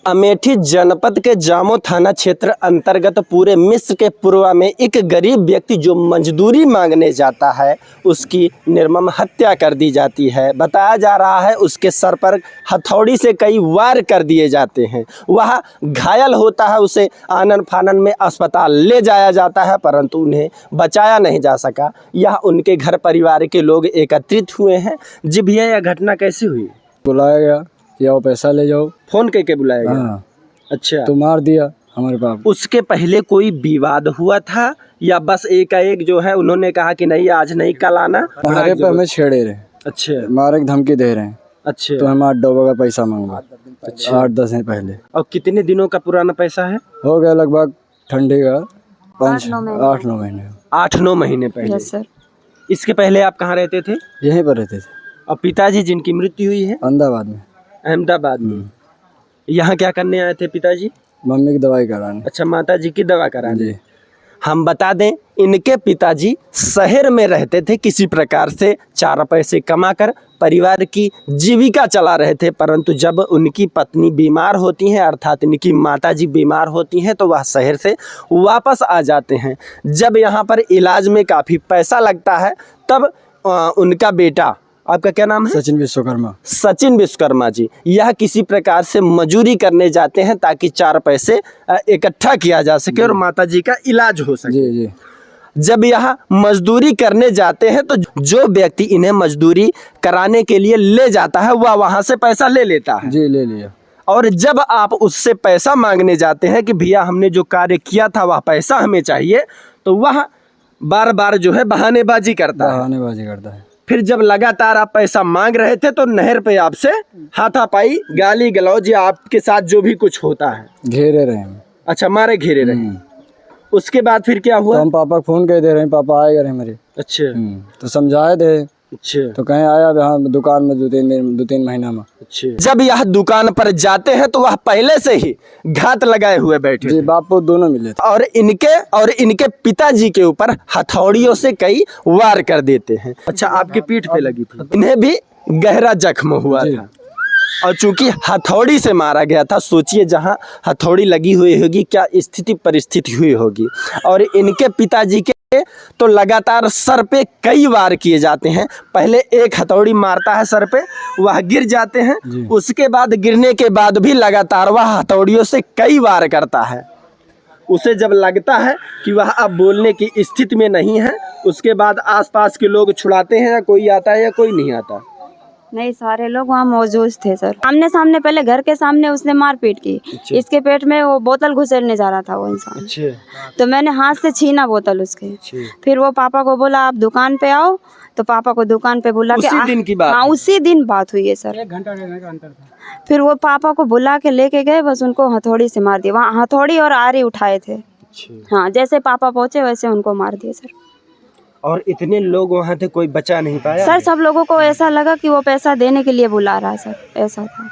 अमेठी जनपद के जामो थाना क्षेत्र अंतर्गत पूरे मिस्र के पूर्व में एक गरीब व्यक्ति जो मजदूरी मांगने जाता है उसकी निर्मम हत्या कर दी जाती है। बताया जा रहा है उसके सर पर हथौड़ी से कई वार कर दिए जाते हैं। वह घायल होता है, उसे आनन फानन में अस्पताल ले जाया जाता है परंतु उन्हें बचाया नहीं जा सका। यह उनके घर परिवार के लोग एकत्रित हुए हैं। जी भैया, यह घटना कैसी हुई? बुलाया गया कि आओ पैसा ले जाओ। फोन करके बुलाया गया? हाँ। अच्छा, तो मार दिया हमारे बाप। उसके पहले कोई विवाद हुआ था या बस एकाएक जो है उन्होंने कहा कि नहीं आज नहीं कल आना? हमारे पे हमें छेड़े रहे। अच्छा, मारे की धमकी दे रहे हैं। अच्छा, तो हम 8 का पैसा मांगा। अच्छा। 8-10 दिन पहले। और कितने दिनों का पुराना पैसा है? हो गया लगभग ठंडी का 8-9 महीने। 8-9 महीने पहले। Yes sir. इसके पहले आप कहाँ रहते थे? यहीं पर रहते थे, और पिताजी जिनकी मृत्यु हुई है? अहमदाबाद में। अहमदाबाद में। यहाँ क्या करने आए थे पिताजी? मम्मी की दवाई कराने। अच्छा, माता जी की दवा कराने। जी। हम बता दें, इनके पिताजी शहर में रहते थे, किसी प्रकार से 4 पैसे कमाकर परिवार की जीविका चला रहे थे। परंतु जब उनकी पत्नी बीमार होती हैं अर्थात इनकी माताजी बीमार होती हैं तो वह शहर से वापस आ जाते हैं। जब यहाँ पर इलाज में काफ़ी पैसा लगता है तब उनका बेटा, आपका क्या नाम है? सचिन विश्वकर्मा। सचिन विश्वकर्मा जी, यह किसी प्रकार से मजदूरी करने जाते हैं ताकि 4 पैसे इकट्ठा किया जा सके और माता जी का इलाज हो सके। जी जी। जब यह मजदूरी करने जाते हैं तो जो व्यक्ति इन्हें मजदूरी कराने के लिए ले जाता है वह वहाँ से पैसा ले लेता है। जी, ले लिया। और जब आप उससे पैसा मांगने जाते हैं कि भैया हमने जो कार्य किया था वह पैसा हमें चाहिए, तो वह बार बार जो है बहानेबाजी करता है। फिर जब लगातार आप पैसा मांग रहे थे तो नहर पे आपसे हाथापाई, गाली गलौज या आपके साथ जो भी कुछ होता है घेरे रहे हैं। अच्छा, मारे घेरे रहे। उसके बाद फिर क्या हुआ? तो हम पापा को फोन कर दे रहे हैं, पापा आए रहे मेरे। अच्छा, तो समझाए थे। अच्छा, तो कहीं आया हाँ दुकान में 2-3 महीना में। अच्छा। जब यह दुकान पर जाते हैं तो वह पहले से ही घात लगाए हुए बैठे जी, बापू दोनों मिले थे। और इनके पिताजी के ऊपर हथौड़ियों से कई वार कर देते हैं। अच्छा, आपके पीठ पे लगी थी? इन्हें भी गहरा जख्म हुआ था और चूंकि हथौड़ी से मारा गया था, सोचिए जहां हथौड़ी लगी हुई होगी क्या स्थिति परिस्थिति हुई होगी। और इनके पिताजी के तो लगातार सर पे कई वार किए जाते हैं। पहले एक हथौड़ी मारता है सर पे, वह गिर जाते हैं। उसके बाद गिरने के बाद भी लगातार वह हथौड़ियों से कई वार करता है। उसे जब लगता है कि वह अब बोलने की स्थिति में नहीं है, उसके बाद आसपास के लोग छुड़ाते हैं या कोई आता है या कोई नहीं आता? नहीं, सारे लोग वहाँ मौजूद थे सर। आमने सामने पहले घर के सामने उसने मारपीट की। इसके पेट में वो बोतल घुसेड़ने जा रहा था वो इंसान। तो मैंने हाथ से छीना बोतल उसके। फिर वो पापा को बोला आप दुकान पे आओ, तो पापा को दुकान पे बुला के उसी दिन की बात? हाँ, उसी दिन बात हुई है सर। 1 घंटा का अंतर था। फिर वो पापा को बुला के लेके गए, बस उनको हथौड़ी से मार दिया। वहाँ हथौड़ी और आरी उठाए थे। हाँ, जैसे पापा पहुँचे वैसे उनको मार दिया सर। और इतने लोग वहाँ थे, कोई बचा नहीं पाया? सर सब लोगों को ऐसा लगा कि वो पैसा देने के लिए बुला रहा है सर, ऐसा था।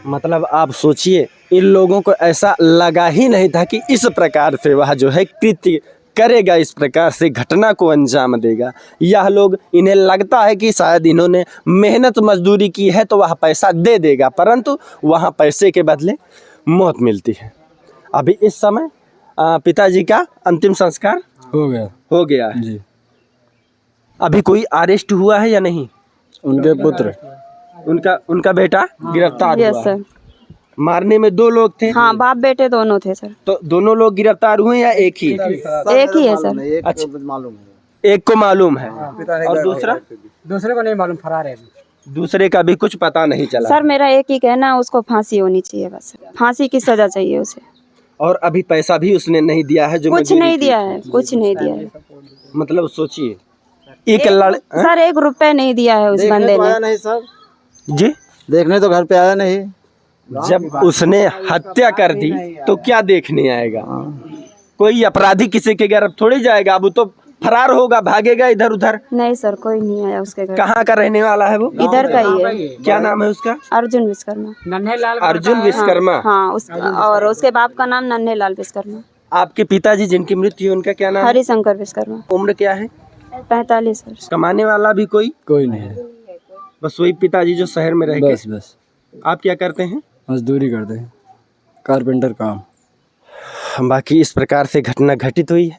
मतलब आप सोचिए, इन लोगों को ऐसा लगा ही नहीं था कि इस प्रकार से वह जो है कृत्य करेगा, इस प्रकार से घटना को अंजाम देगा। यह लोग, इन्हें लगता है कि शायद इन्होंने मेहनत मजदूरी की है तो वह पैसा दे देगा, परंतु वहाँ पैसे के बदले मौत मिलती है। अभी इस समय पिताजी का अंतिम संस्कार हो गया है जी। अभी कोई अरेस्ट हुआ है या नहीं? उनके पुत्र, उनका बेटा गिरफ्तार हुआ है। सर। मारने में 2 लोग थे? हाँ, बाप बेटे दोनों थे सर। तो दोनों लोग गिरफ्तार हुए या एक ही? एक ही है सर। अच्छा, एक को मालूम है और दूसरे को नहीं मालूम, फरार है। दूसरे का भी कुछ पता नहीं चला? सर मेरा एक ही कहना है, उसको फांसी होनी चाहिए, बस फांसी की सजा चाहिए उसे। और अभी पैसा भी उसने नहीं दिया है? जो कुछ नहीं दिया है, कुछ नहीं दिया है। मतलब सोचिए, एक सर 1 रुपए नहीं दिया है उस बंदे ने। नहीं सर जी, देखने तो घर पे आया नहीं। जब उसने हत्या कर दी तो क्या देखने आएगा? कोई अपराधी किसी के घर थोड़ी जाएगा, अब वो तो फरार होगा, भागेगा इधर उधर। नहीं सर, कोई नहीं आया उसके घर। कहाँ का रहने वाला है वो? इधर का ही है। क्या नाम है उसका? अर्जुन विश्वकर्मा। अर्जुन विश्वकर्मा। हाँ, और उसके बाप का नाम नन्हेलाल विश्वकर्मा। आपके पिताजी जिनकी मृत्यु हुई उनका क्या नाम? हरिशंकर विश्वकर्मा। उम्र क्या है? 45 वर्ष। कमाने वाला भी कोई नहीं है, बस वही पिताजी जो शहर में रह गए? बस आप क्या करते हैं? मजदूरी करते हैं, कारपेंटर काम। बाकी इस प्रकार से घटना घटित हुई है।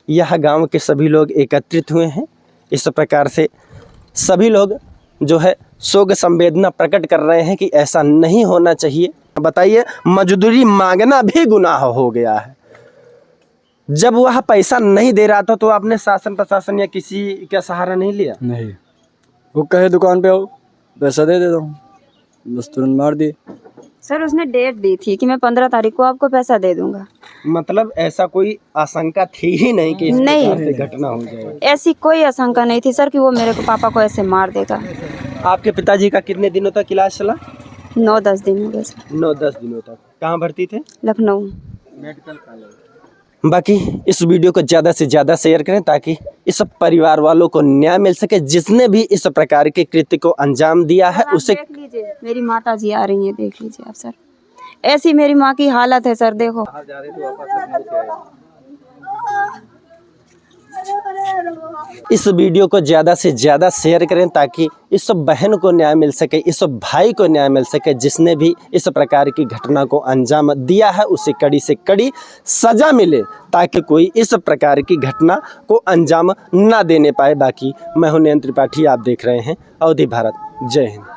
यह गांव के सभी लोग एकत्रित हुए हैं। इस प्रकार से सभी लोग जो है शोक संवेदना प्रकट कर रहे हैं कि ऐसा नहीं होना चाहिए। बताइए, मजदूरी मांगना भी गुनाह हो गया है। जब वह पैसा नहीं दे रहा था तो आपने शासन प्रशासन या किसी का सहारा नहीं लिया? नहीं, वो कहे दुकान पे आओ पैसा दे देता हूँ, बस तुरंत मार दिए। सर उसने डेट दी थी कि मैं 15 तारीख को आपको पैसा दे दूंगा। मतलब ऐसा कोई आशंका थी ही नहीं कि इस नहीं। प्रकार से घटना हो जाए। ऐसी कोई आशंका नहीं थी सर कि वो मेरे को पापा को ऐसे मार देगा। आपके पिताजी का कितने दिनों तक इलाज चला? 9-10 दिन हो गए सर। 9-10 दिनों तक। कहाँ भर्ती थे? लखनऊ। बाकी इस वीडियो को ज़्यादा से ज़्यादा शेयर करें ताकि इस परिवार वालों को न्याय मिल सके। जिसने भी इस प्रकार के कृत्य को अंजाम दिया है उसे देख लीजिए, मेरी माता जी आ रही है, देख लीजिए आप सर। ऐसी मेरी माँ की हालत है सर, देखो। इस वीडियो को ज़्यादा से ज़्यादा शेयर करें ताकि इस बहन को न्याय मिल सके, इस भाई को न्याय मिल सके। जिसने भी इस प्रकार की घटना को अंजाम दिया है उसे कड़ी से कड़ी सज़ा मिले ताकि कोई इस प्रकार की घटना को अंजाम ना देने पाए। बाकी मैं हूं नयन त्रिपाठी, आप देख रहे हैं अवधि भारत। जय हिंद।